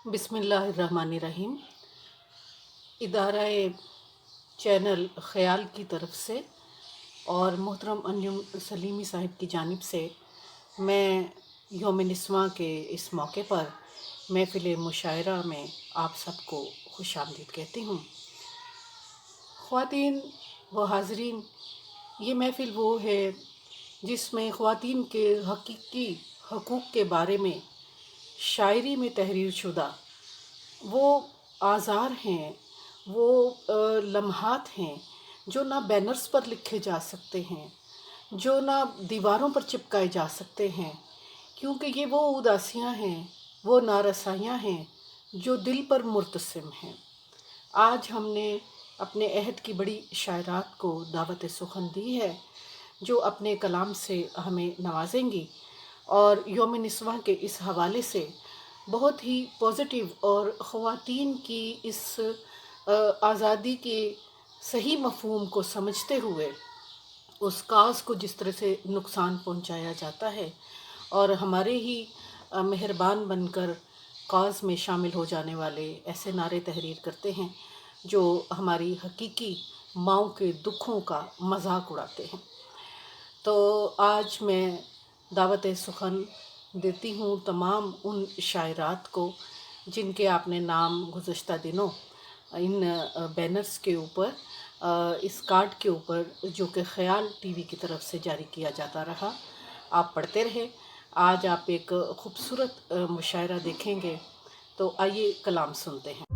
बिस्मिल्लाहिर्रहमानिर्रहीम। इदारा चैनल ख़याल की तरफ से और मोहतरम अंजुम सलीमी साहिब की जानिब से मैं यौम निस्वां के इस मौके पर महफ़िल मुशायरा में आप सबको खुशामदीद कहती हूँ। ख़वातीन व हाज़रीन, ये महफ़िल वो है जिसमें ख़वातीन के हकीकी हकूक़ के बारे में शायरी में तहरीर शुदा वो आज़ार हैं, वो लम्हात हैं जो ना बैनर्स पर लिखे जा सकते हैं, जो ना दीवारों पर चिपकाए जा सकते हैं, क्योंकि ये वो उदासियाँ हैं, वो नारसाइयाँ हैं जो दिल पर मुर्तसिम हैं। आज हमने अपने अहद की बड़ी शायरात को दावत सुखन दी है जो अपने कलाम से हमें नवाजेंगी और यौम निस्वां के इस हवाले से बहुत ही पॉजिटिव और ख़वातीन की इस आज़ादी के सही मफ़हूम को समझते हुए उस काज को जिस तरह से नुकसान पहुंचाया जाता है और हमारे ही मेहरबान बनकर काज में शामिल हो जाने वाले ऐसे नारे तहरीर करते हैं जो हमारी हकीकी माँओं के दुखों का मजाक उड़ाते हैं। तो आज मैं दावत सुखन देती हूँ तमाम उन शायरात को जिनके आपने नाम गुज़श्ता दिनों इन बैनर्स के ऊपर इस कार्ड के ऊपर जो कि ख़याल टीवी की तरफ से जारी किया जाता रहा, आप पढ़ते रहे। आज आप एक ख़ूबसूरत मुशायरा देखेंगे, तो आइए कलाम सुनते हैं।